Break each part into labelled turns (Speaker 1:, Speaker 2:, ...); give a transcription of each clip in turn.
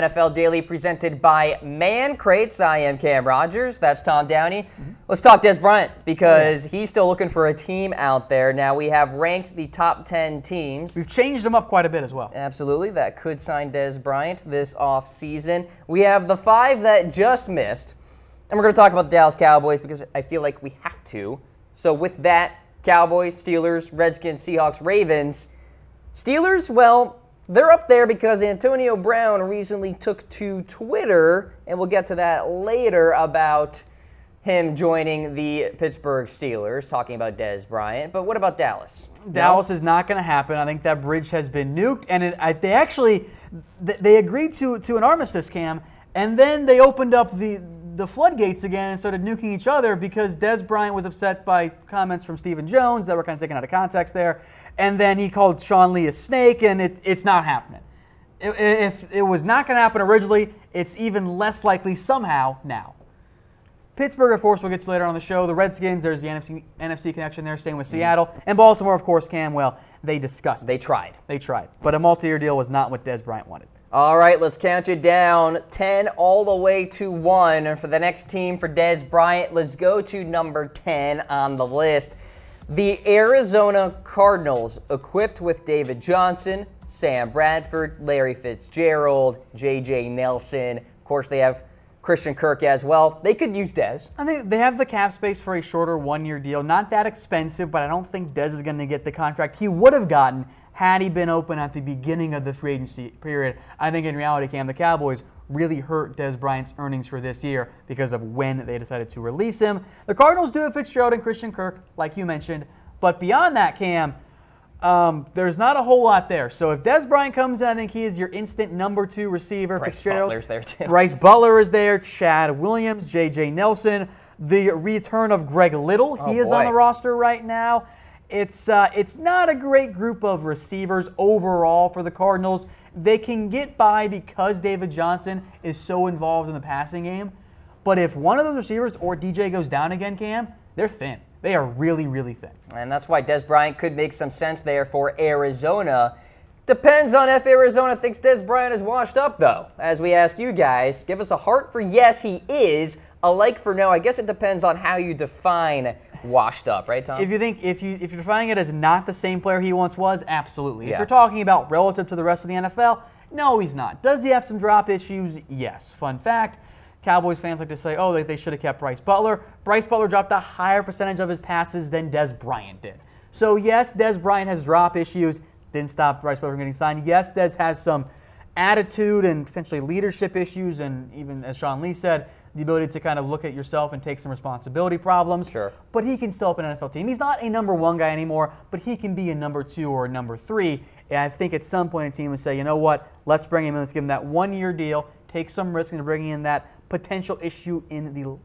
Speaker 1: NFL Daily presented by Man Crates. I am Cam Rogers. That's Tom Downey. Let's talk Dez Bryant because he's still looking for a team out there. Now, we have ranked the top 10 teams.
Speaker 2: We've changed them up quite a bit as well.
Speaker 1: Absolutely. That could sign Dez Bryant this offseason. We have the 5 that just missed. And we're going to talk about the Dallas Cowboys because I feel like we have to. So with that, Cowboys, Steelers, Redskins, Seahawks, Ravens. Steelers, well, they're up there because Antonio Brown recently took to Twitter, and we'll get to that later, about him joining the Pittsburgh Steelers, talking about Dez Bryant. But what about Dallas?
Speaker 2: Dallas is not going to happen. I think that bridge has been nuked, and they agreed to an armistice, Cam, and then they opened up the floodgates again and started nuking each other because Dez Bryant was upset by comments from Stephen Jones that were kind of taken out of context there. And then he called Sean Lee a snake, and it's not happening. If it was not going to happen originally, it's even less likely somehow now. Pittsburgh, of course, we'll get to later on the show. The Redskins, there's the NFC connection there, same with Seattle. And Baltimore, of course, Cam, well, they discussed it.
Speaker 1: They tried.
Speaker 2: But a multi-year deal was not what Dez Bryant wanted.
Speaker 1: All right, let's count you down, 10 all the way to 1. And for the next team for Dez Bryant, let's go to number 10 on the list. The Arizona Cardinals, equipped with David Johnson, Sam Bradford, Larry Fitzgerald, J.J. Nelson. Of course, they have Christian Kirk as well. They could use Dez.
Speaker 2: I think they have the cap space for a shorter one-year deal. Not that expensive, but I don't think Dez is going to get the contract he would have gotten had he been open at the beginning of the free agency period. I think in reality, Cam, the Cowboys really hurt Dez Bryant's earnings for this year because of when they decided to release him. The Cardinals do have Fitzgerald and Christian Kirk, like you mentioned. But beyond that, Cam, there's not a whole lot there. So if Dez Bryant comes in, I think he is your instant number 2 receiver.
Speaker 1: Bryce
Speaker 2: Fitzgerald,
Speaker 1: Butler's there too.
Speaker 2: Bryce Butler is there. Chad Williams, J.J. Nelson. The return of Greg Little. He is on the roster right now. It's not a great group of receivers overall for the Cardinals. They can get by because David Johnson is so involved in the passing game. But if one of those receivers or DJ goes down again, Cam, they're thin. They are really, really thin.
Speaker 1: And that's why Dez Bryant could make some sense there for Arizona. Depends on if Arizona thinks Dez Bryant is washed up, though. As we ask you guys, give us a heart for yes, he is. A like for no. I guess it depends on how you define washed up, right, Tom?
Speaker 2: If you're defining it as not the same player he once was, absolutely.
Speaker 1: Yeah.
Speaker 2: If you're talking about relative to the rest of the NFL, no, he's not. Does he have some drop issues? Yes. Fun fact, Cowboys fans like to say, oh, they should have kept Bryce Butler. Bryce Butler dropped a higher percentage of his passes than Dez Bryant did. So yes, Dez Bryant has drop issues. Didn't stop Bryce Butler from getting signed. Yes, Dez has some attitude and potentially leadership issues, and even, as Sean Lee said, the ability to kind of look at yourself and take some responsibility problems.
Speaker 1: Sure. But
Speaker 2: he can still help an NFL team. He's not a number 1 guy anymore, but he can be a number 2 or a number 3. And I think at some point a team would say, you know what, let's bring him in, let's give him that one-year deal, take some risk into bringing in that potential issue in the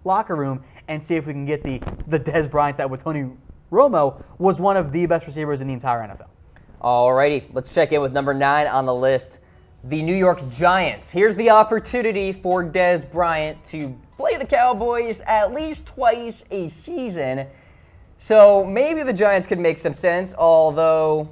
Speaker 2: locker room, and see if we can get the Dez Bryant that with Tony Romo was one of the best receivers in the entire NFL.
Speaker 1: Alrighty, let's check in with number 9 on the list. The New York Giants. Here's the opportunity for Dez Bryant to play the Cowboys at least twice a season. So maybe the Giants could make some sense, although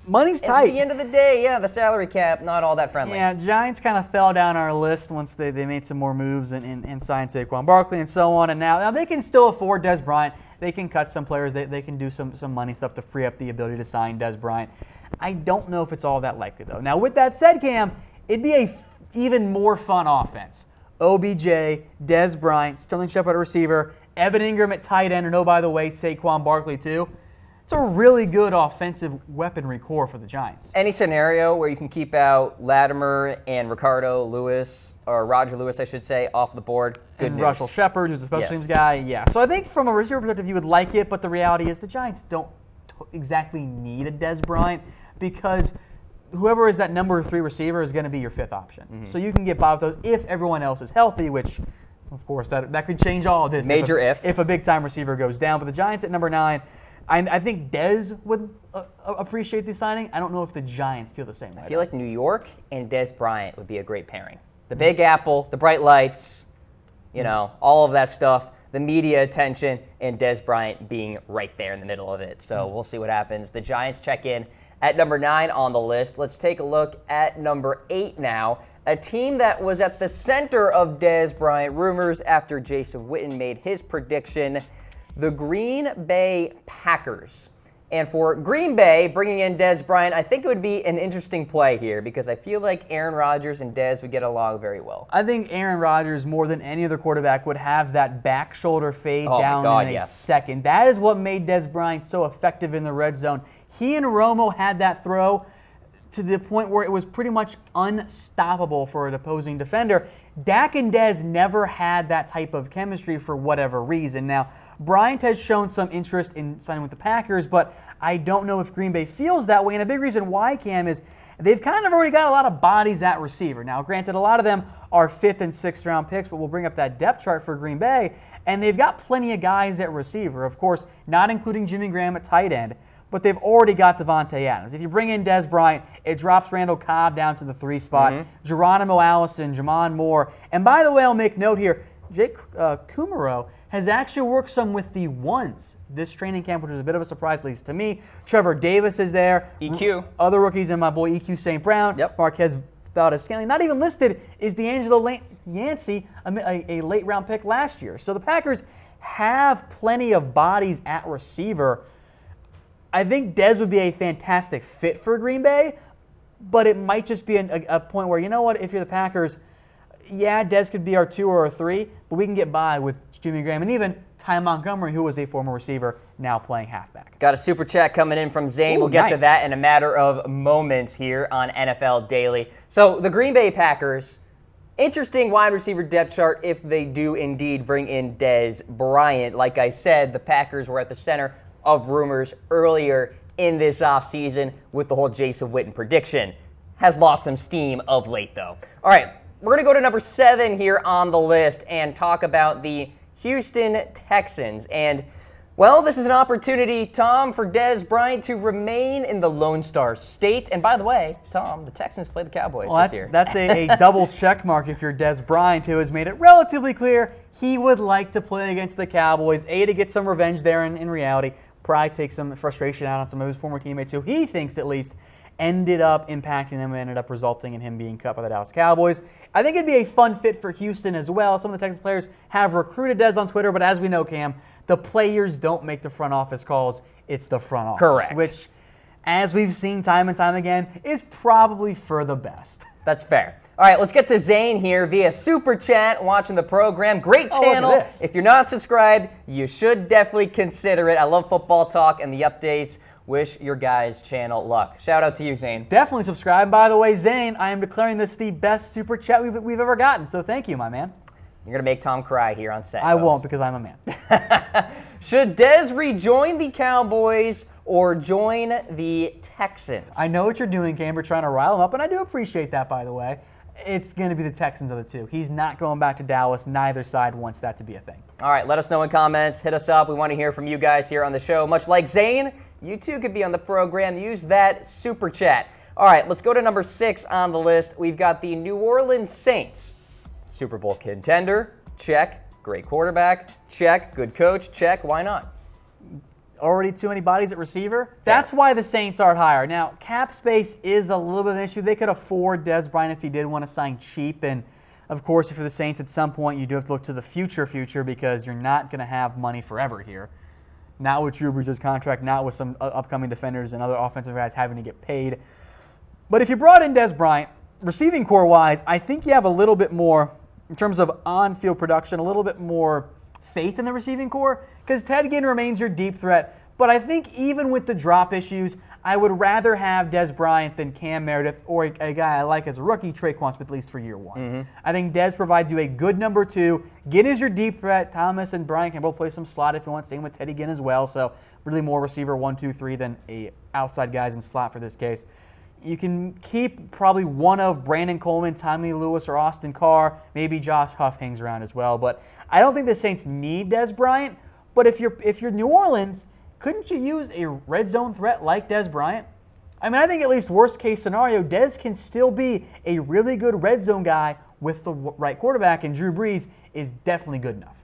Speaker 2: money's tight.
Speaker 1: At the end of the day, yeah, the salary cap, not all that friendly.
Speaker 2: Yeah, Giants kind of fell down our list once they made some more moves and signed Saquon Barkley and so on. And now they can still afford Dez Bryant. They can cut some players. They can do some money stuff to free up the ability to sign Dez Bryant. I don't know if it's all that likely, though. Now, with that said, Cam, it'd be a even more fun offense. OBJ, Dez Bryant, Sterling Shepard at receiver, Evan Ingram at tight end, and oh, by the way, Saquon Barkley, too. It's a really good offensive weaponry core for the Giants.
Speaker 1: Any scenario where you can keep out Latimer and Ricardo Lewis, or Roger Lewis, I should say, off the board, good
Speaker 2: and
Speaker 1: news.
Speaker 2: Russell Shepard, who's a special teams guy, yeah. So I think from a receiver perspective, you would like it, but the reality is the Giants don't exactly need a Dez Bryant because whoever is that number 3 receiver is going to be your 5th option. Mm-hmm. So you can get by with those if everyone else is healthy, which, of course, that could change all of this.
Speaker 1: Major
Speaker 2: if a big-time receiver goes down. But the Giants at number 9, I think Dez would appreciate the signing. I don't know if the Giants feel the same way.
Speaker 1: I feel like New York and Dez Bryant would be a great pairing. The Big Apple, the bright lights, all of that stuff, the media attention, and Dez Bryant being right there in the middle of it. So we'll see what happens. The Giants check in at number 9 on the list. Let's take a look at number 8 now. a team that was at the center of Dez Bryant rumors after Jason Witten made his prediction, the Green Bay Packers. And for Green Bay, bringing in Dez Bryant, I think it would be an interesting play here because I feel like Aaron Rodgers and Dez would get along very well.
Speaker 2: I think Aaron Rodgers, more than any other quarterback, would have that back shoulder fade down in a second. That is what made Dez Bryant so effective in the red zone. He and Romo had that throw to the point where it was pretty much unstoppable for an opposing defender. Dak and Dez never had that type of chemistry for whatever reason. Now, Bryant has shown some interest in signing with the Packers, but I don't know if Green Bay feels that way. And a big reason why, Cam, is they've kind of already got a lot of bodies at receiver. Now, granted, a lot of them are 5th and 6th round picks, but we'll bring up that depth chart for Green Bay. And they've got plenty of guys at receiver, of course, not including Jimmy Graham at tight end. But they've already got Devontae Adams. If you bring in Dez Bryant, it drops Randall Cobb down to the 3 spot. Geronimo Allison, Jamon Moore. And by the way, I'll make note here, Jake Kumaro has actually worked some with the 1s this training camp, which was a bit of a surprise, at least to me. Trevor Davis is there.
Speaker 1: EQ.
Speaker 2: Other rookies, and my boy EQ St. Brown.
Speaker 1: Yep.
Speaker 2: Marquez Valdez-Scantling. Not even listed is D'Angelo Yancey, a late-round pick last year. So the Packers have plenty of bodies at receiver. I think Dez would be a fantastic fit for Green Bay, but it might just be a point where, you know what, if you're the Packers, yeah, Dez could be our 2 or a 3, but we can get by with Jimmy Graham and even Ty Montgomery, who was a former receiver, now playing halfback.
Speaker 1: Got a super chat coming in from Zane. We'll get to that in a matter of moments here on NFL Daily. So the Green Bay Packers, interesting wide receiver depth chart if they do indeed bring in Dez Bryant. Like I said, the Packers were at the center of rumors earlier in this offseason with the whole Jason Witten prediction. Has lost some steam of late, though. All right, we're going to go to number 7 here on the list and talk about the Houston Texans. And, well, this is an opportunity, Tom, for Dez Bryant to remain in the Lone Star State. And by the way, Tom, the Texans play the Cowboys this year.
Speaker 2: That's a double check mark if you're Dez Bryant, who has made it relatively clear he would like to play against the Cowboys, to get some revenge there in reality, probably take some frustration out on some of his former teammates who he thinks at least ended up impacting him and ended up resulting in him being cut by the Dallas Cowboys. I think it'd be a fun fit for Houston as well. Some of the Texans players have recruited Dez on Twitter, but as we know, Cam, the players don't make the front office calls. It's the front office.
Speaker 1: Correct.
Speaker 2: Which, as we've seen time and time again, is probably for the best.
Speaker 1: That's fair. All right, let's get to Zane here via Super Chat watching the program. Great channel. If you're not subscribed, you should definitely consider it. I love football talk and the updates. Wish your guys' channel luck. Shout out to you, Zane.
Speaker 2: Definitely subscribe. By the way, Zane, I am declaring this the best Super Chat we've ever gotten, so thank you, my man.
Speaker 1: You're going to make Tom cry here on set.
Speaker 2: I won't because I'm a man.
Speaker 1: Should Dez rejoin the Cowboys or join the Texans?
Speaker 2: I know what you're doing, Camber, trying to rile him up, and I do appreciate that, by the way. It's going to be the Texans of the 2. He's not going back to Dallas. Neither side wants that to be a thing.
Speaker 1: All right, let us know in comments. Hit us up. We want to hear from you guys here on the show. Much like Zane, you too could be on the program. Use that Super Chat. All right, let's go to number 6 on the list. We've got the New Orleans Saints. Super Bowl contender, check. Great quarterback, check. Good coach, check. Why not?
Speaker 2: Already too many bodies at receiver. That's why the Saints aren't higher. Now, cap space is a little bit of an issue. They could afford Dez Bryant if he did want to sign cheap. And, of course, if you're the Saints at some point, you do have to look to the future because you're not going to have money forever here. Not with Drew Brees' contract, not with some upcoming defenders and other offensive guys having to get paid. But if you brought in Dez Bryant, receiving core-wise, I think you have a little bit more, in terms of on-field production, a little bit more faith in the receiving core, because Ted Ginn remains your deep threat. But I think even with the drop issues, I would rather have Dez Bryant than Cam Meredith or a guy I like as a rookie, Traquan Smith, at least for year 1. I think Dez provides you a good number 2. Ginn is your deep threat. Thomas and Bryant can both play some slot if you want. Same with Teddy Ginn as well. So really more receiver 1, 2, 3 than a outside guys in slot for this case. You can keep probably one of Brandon Coleman, Tommy Lewis, or Austin Carr. Maybe Josh Huff hangs around as well. But I don't think the Saints need Dez Bryant. But if you're New Orleans, couldn't you use a red zone threat like Dez Bryant? I mean, I think at least worst case scenario, Dez can still be a really good red zone guy with the right quarterback, and Drew Brees is definitely good enough.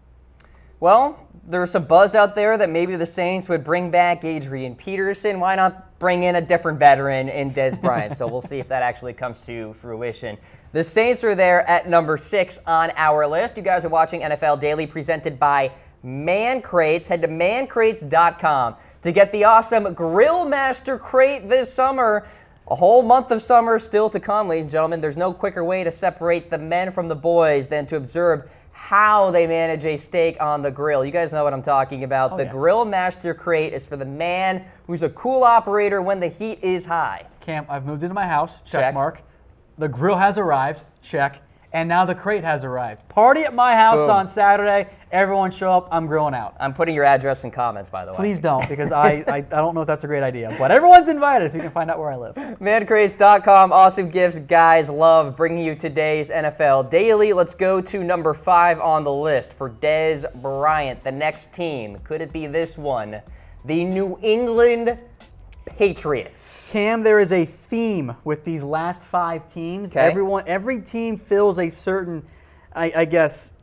Speaker 1: Well, there was some buzz out there that maybe the Saints would bring back Adrian Peterson. Why not bring in a different veteran in Dez Bryant? So we'll see if that actually comes to fruition. The Saints are there at number 6 on our list. You guys are watching NFL Daily, presented by Man Crates. Head to mancrates.com to get the awesome Grill Master Crate this summer. A whole month of summer still to come, ladies and gentlemen. There's no quicker way to separate the men from the boys than to observe how they manage a steak on the grill. You guys know what I'm talking about. The Grill Master Crate is for the man who's a cool operator when the heat is high.
Speaker 2: Cam, I've moved into my house. Check mark. The grill has arrived. Check. And now the crate has arrived. Party at my house on Saturday. Everyone show up. I'm grilling out.
Speaker 1: I'm putting your address in comments, by the way.
Speaker 2: Please don't, because I don't know if that's a great idea. But everyone's invited if you can find out where I live.
Speaker 1: Mancrates.com. Awesome gifts. Guys, love bringing you today's NFL Daily. Let's go to number 5 on the list for Dez Bryant. The next team. Could it be this one? The New England Patriots.
Speaker 2: Cam, there is a theme with these last 5 teams.
Speaker 1: Okay.
Speaker 2: Every team fills a certain, I guess,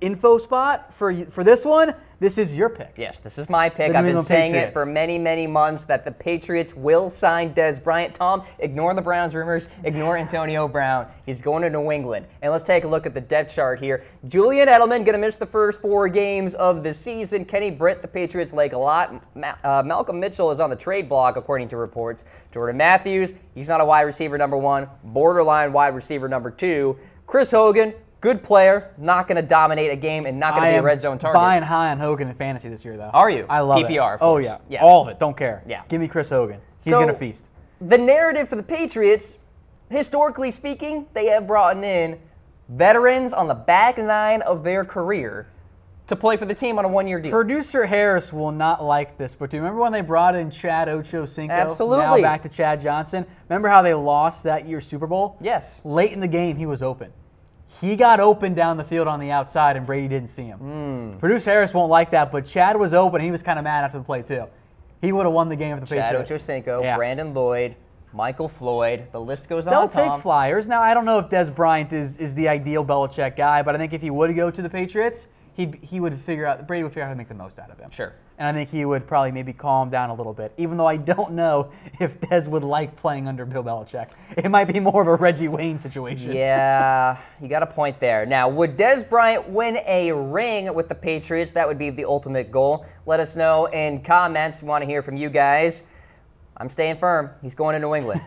Speaker 2: info spot. For this one, this is your pick.
Speaker 1: Yes, this is my pick. I've been saying it for many, many months that the Patriots will sign Dez Bryant. Tom, ignore the Browns rumors. Ignore Antonio Brown. He's going to New England. And let's take a look at the depth chart here. Julian Edelman going to miss the first 4 games of the season. Kenny Britt, the Patriots like a lot. Malcolm Mitchell is on the trade block, according to reports. Jordan Matthews, he's not a wide receiver number 1. Borderline wide receiver number 2. Chris Hogan, good player, not going to dominate a game and not going to be a red zone target.
Speaker 2: Buying high on Hogan in fantasy this year, though.
Speaker 1: Are you?
Speaker 2: I love
Speaker 1: PPR,
Speaker 2: it. Oh, yeah. All of it. Don't care.
Speaker 1: Yeah.
Speaker 2: Give me Chris Hogan. He's going to feast.
Speaker 1: The narrative for the Patriots, historically speaking, they have brought in veterans on the back 9 of their career to play for the team on a 1-year deal.
Speaker 2: Producer Harris will not like this, but do you remember when they brought in Chad Ochocinco?
Speaker 1: Absolutely.
Speaker 2: Now back to Chad Johnson. Remember how they lost that year's Super Bowl?
Speaker 1: Yes.
Speaker 2: Late in the game, he was open. He got open down the field on the outside, and Brady didn't see him. Producer Harris won't like that, but Chad was open. He was kind of mad after the play, too. He would have won the game for the Patriots.
Speaker 1: Chad Ochocinco, Brandon Lloyd, Michael Floyd. The list goes on,
Speaker 2: They'll
Speaker 1: Tom.
Speaker 2: take flyers. Now, I don't know if Dez Bryant is the ideal Belichick guy, but I think if he would go to the Patriots, he would figure out, Brady would figure out how to make the most out of him.
Speaker 1: Sure.
Speaker 2: And I think he would probably maybe calm down a little bit, even though I don't know if Dez would like playing under Bill Belichick. It might be more of a Reggie Wayne situation.
Speaker 1: Yeah, you got a point there. Now, would Dez Bryant win a ring with the Patriots? That would be the ultimate goal. Let us know in comments. We want to hear from you guys. I'm staying firm. He's going to New England.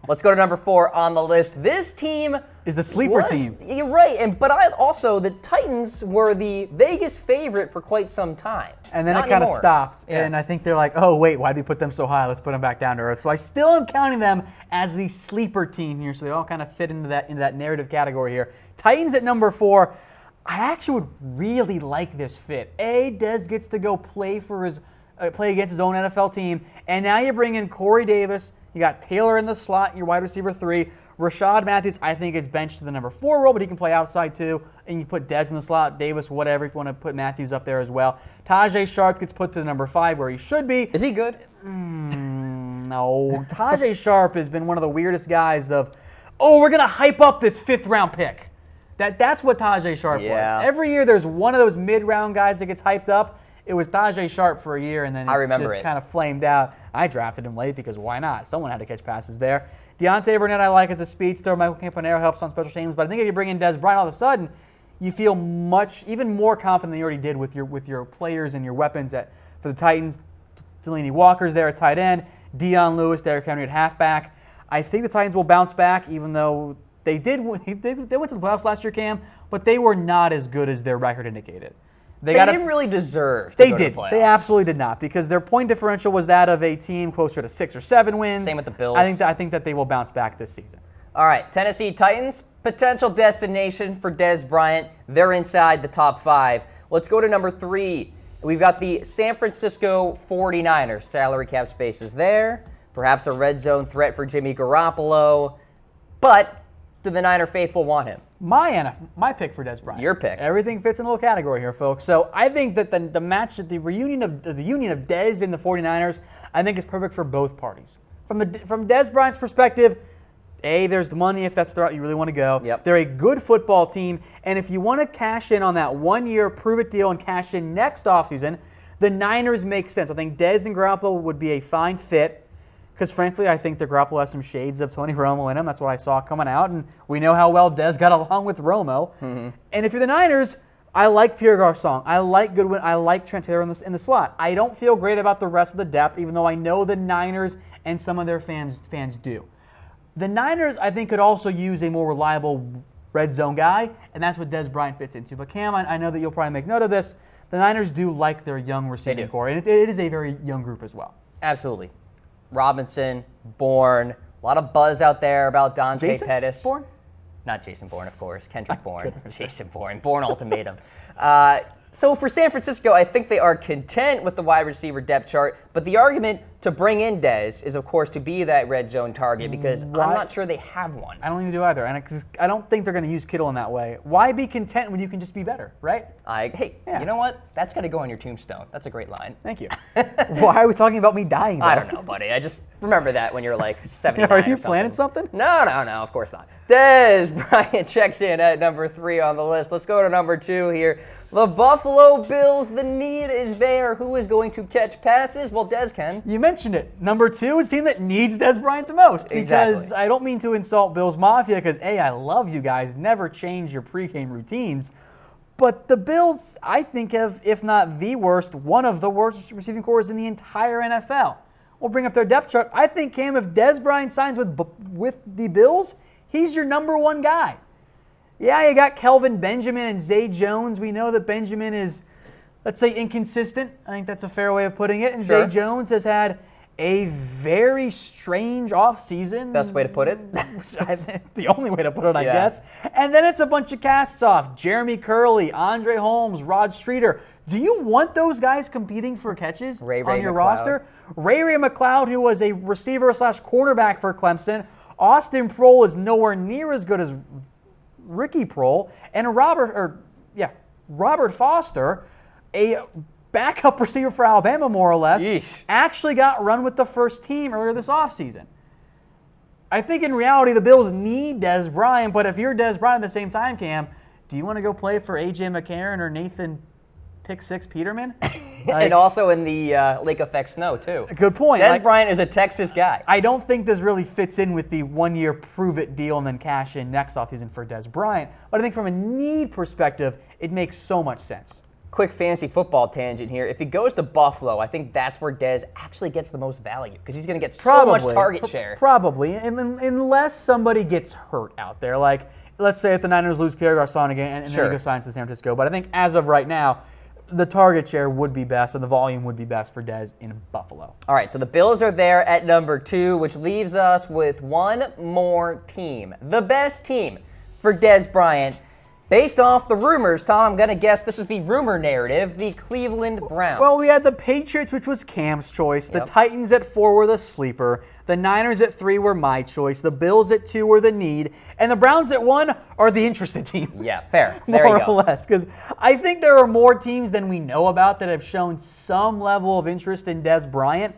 Speaker 1: Let's go to number 4 on the list. This team
Speaker 2: is the sleeper team.
Speaker 1: You're right, but the Titans were the Vegas favorite for quite some time.
Speaker 2: And then it kind of stops, and I think they're like, oh, wait, why did we put them so high? Let's put them back down to earth. So I still am counting them as the sleeper team here, so they all kind of fit into that narrative category here. Titans at number 4. I actually would really like this fit. Dez gets to go play against his own NFL team, and now you bring in Corey Davis. You got Taylor in the slot, your wide receiver 3. Rashad Matthews, I think, is benched to the number 4 role, but he can play outside too. And you put Dez in the slot, Davis, whatever, if you want to put Matthews up there as well. Tajay Sharp gets put to the number 5 where he should be.
Speaker 1: Is he good?
Speaker 2: No. Tajay Sharp has been one of the weirdest guys of, we're going to hype up this 5th-round pick. That's what Tajay Sharp was. Every year there's one of those mid-round guys that gets hyped up. It was Tajay Sharp for a year, and then he just kind of flamed out. I drafted him late because why not? Someone had to catch passes there. Deontay Burnett I like as a speedster. Michael Campanaro helps on special teams. But I think if you bring in Dez Bryant, all of a sudden, you feel even more confident than you already did with your players and your weapons for the Titans. Delaney Walker's there at tight end. Dion Lewis, Derrick Henry at halfback. I think the Titans will bounce back, even though they went to the playoffs last year, Cam, but they were not as good as their record indicated.
Speaker 1: They didn't really deserve to go to the playoffs.
Speaker 2: They absolutely did not, because their point differential was that of a team closer to 6 or 7 wins.
Speaker 1: Same with the Bills.
Speaker 2: I think that they will bounce back this season.
Speaker 1: All right, Tennessee Titans, potential destination for Dez Bryant. They're inside the top 5. Let's go to number 3. We've got the San Francisco 49ers. Salary cap space is there. Perhaps a red zone threat for Jimmy Garoppolo. But do the Niner faithful want him?
Speaker 2: My pick for Dez Bryant.
Speaker 1: Your pick.
Speaker 2: Everything fits in a little category here, folks. So I think that the match, the union of Dez and the 49ers, I think is perfect for both parties. From Dez Bryant's perspective, There's the money if that's the route you really want to go.
Speaker 1: Yep.
Speaker 2: They're a good football team, and if you want to cash in on that 1-year prove-it deal and cash in next offseason, the Niners make sense. I think Dez and Garoppolo would be a fine fit because, frankly, I think that Garoppolo has some shades of Tony Romo in him. That's what I saw coming out, and we know how well Dez got along with Romo. Mm-hmm. And if you're the Niners, I like Pierre Garçon. I like Goodwin. I like Trent Taylor in the slot. I don't feel great about the rest of the depth, even though I know the Niners and some of their fans do. The Niners, I think, could also use a more reliable red zone guy, and that's what Dez Bryant fits into. But Cam, I know that you'll probably make note of this. The Niners do like their young receiving core, and it is a very young group as well.
Speaker 1: Absolutely. Robinson, Bourne, a lot of buzz out there about Dante Pettis.
Speaker 2: Bourne?
Speaker 1: Not Jason Bourne, of course. Kendrick Bourne. Jason Bourne. Bourne Ultimatum. So for San Francisco, I think they are content with the wide receiver depth chart, but the argument to bring in Dez is, of course, to be that red zone target because I'm not sure they have one.
Speaker 2: I don't even do either, and I don't think they're going to use Kittle in that way. Why be content when you can just be better, right?
Speaker 1: You know what? That's got to go on your tombstone. That's a great line.
Speaker 2: Thank you. Why are we talking about me dying, though?
Speaker 1: I don't know, buddy. I just remember that when you're like 79
Speaker 2: Are you planning something?
Speaker 1: No, of course not. Dez Bryant checks in at number 3 on the list. Let's go to number 2 here. The Buffalo Bills, the need is there. Who is going to catch passes? Well, Dez can.
Speaker 2: You mentioned it. Number 2 is the team that needs Dez Bryant the most. Because I don't mean to insult Bills Mafia because, I love you guys. Never change your pregame routines. But the Bills, I think, have, if not the worst, one of the worst receiving corps in the entire NFL. We'll bring up their depth chart. I think, Cam, if Dez Bryant signs with the Bills, he's your number 1 guy. Yeah, you got Kelvin Benjamin and Zay Jones. We know that Benjamin is, let's say, inconsistent. I think that's a fair way of putting it. And Zay Jones has had a very strange offseason.
Speaker 1: Best way to put it.
Speaker 2: The only way to put it, I guess. And then it's a bunch of casts off. Jeremy Curley, Andre Holmes, Rod Streeter. Do you want those guys competing for catches on your roster? Ray McLeod, who was a receiver/cornerback for Clemson. Austin Proehl is nowhere near as good as Ricky Proehl. And Robert Foster, a backup receiver for Alabama, more or less, actually got run with the first team earlier this offseason. I think in reality the Bills need Dez Bryant, but if you're Dez Bryant at the same time, Cam, do you want to go play for A.J. McCarron or Nathan Pick 6 Peterman?
Speaker 1: And also in the Lake Effect Snow, too.
Speaker 2: Good point.
Speaker 1: Dez Bryant is a Texas guy.
Speaker 2: I don't think this really fits in with the 1-year prove-it deal and then cash in next offseason for Dez Bryant. But I think from a need perspective, it makes so much sense.
Speaker 1: Quick fantasy football tangent here. If he goes to Buffalo, I think that's where Dez actually gets the most value because he's going to get so much target share.
Speaker 2: Probably, unless somebody gets hurt out there. Like, let's say if the Niners lose Pierre Garçon again and then he goes signs to San Francisco. But I think as of right now, the target share would be best and the volume would be best for Dez in Buffalo. All
Speaker 1: right, so the Bills are there at number 2, which leaves us with one more team. The best team for Dez Bryant. Based off the rumors, Tom, I'm going to guess this is the rumor narrative, the Cleveland Browns.
Speaker 2: Well, we had the Patriots, which was Cam's choice. The Titans at 4 were the sleeper. The Niners at 3 were my choice. The Bills at 2 were the need. And the Browns at 1 are the interested team.
Speaker 1: Yeah, fair. There you go.
Speaker 2: More or less. Because I think there are more teams than we know about that have shown some level of interest in Dez Bryant.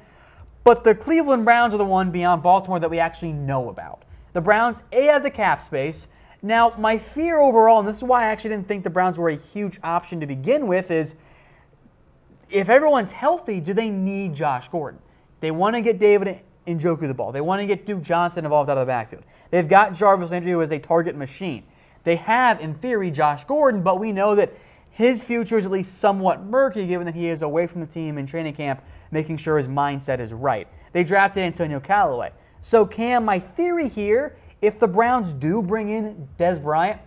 Speaker 2: But the Cleveland Browns are the one beyond Baltimore that we actually know about. The Browns, have the cap space. Now, my fear overall, and this is why I actually didn't think the Browns were a huge option to begin with, is if everyone's healthy, do they need Josh Gordon? They want to get David Njoku the ball. They want to get Duke Johnson involved out of the backfield. They've got Jarvis Landry, who is a target machine. They have, in theory, Josh Gordon, but we know that his future is at least somewhat murky given that he is away from the team in training camp, making sure his mindset is right. They drafted Antonio Callaway. So, Cam, my theory here, if the Browns do bring in Dez Bryant,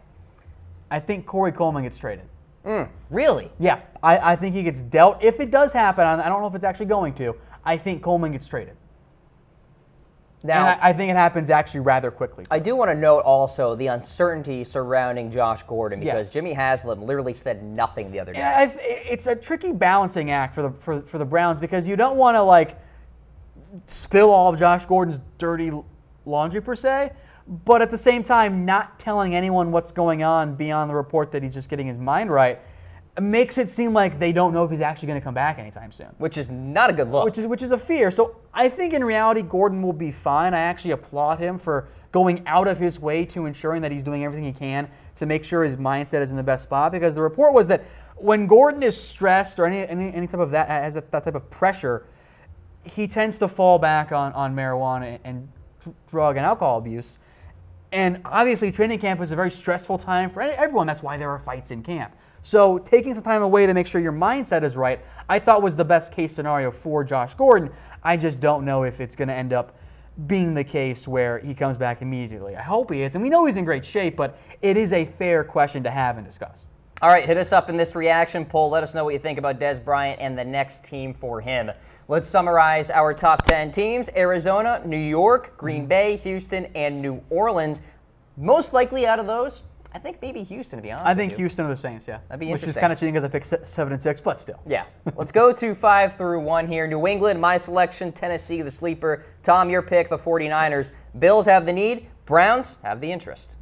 Speaker 2: I think Corey Coleman gets traded.
Speaker 1: Really?
Speaker 2: Yeah, I think he gets dealt. If it does happen, I don't know if it's actually going to, I think Coleman gets traded. Now, and I think it happens actually rather quickly.
Speaker 1: I do want to note also the uncertainty surrounding Josh Gordon because Jimmy Haslam literally said nothing the other day.
Speaker 2: Yeah, it's a tricky balancing act for the Browns because you don't want to spill all of Josh Gordon's dirty laundry per se, but at the same time not telling anyone what's going on beyond the report that he's just getting his mind right. makes it seem like they don't know if he's actually going to come back anytime soon.
Speaker 1: Which is not a good look.
Speaker 2: Which is a fear. So I think in reality, Gordon will be fine. I actually applaud him for going out of his way to ensuring that he's doing everything he can to make sure his mindset is in the best spot. Because the report was that when Gordon is stressed or any type of that has that type of pressure, he tends to fall back on marijuana and drug and alcohol abuse. And obviously, training camp is a very stressful time for everyone. That's why there are fights in camp. So taking some time away to make sure your mindset is right, I thought was the best case scenario for Josh Gordon. I just don't know if it's going to end up being the case where he comes back immediately. I hope he is. And we know he's in great shape, but it is a fair question to have and discuss.
Speaker 1: All right, hit us up in this reaction poll. Let us know what you think about Dez Bryant and the next team for him. Let's summarize our top 10 teams. Arizona, New York, Green Bay, Houston, and New Orleans. Most likely out of those, I think maybe Houston, to be honest.
Speaker 2: I think Houston or the Saints, yeah.
Speaker 1: That'd be
Speaker 2: interesting.
Speaker 1: interesting.
Speaker 2: Which is kind of cheating because I picked 7 and 6, but still.
Speaker 1: Yeah. Let's go to 5 through 1 here. New England, my selection. Tennessee, the sleeper. Tom, your pick, the 49ers. Bills have the need. Browns have the interest.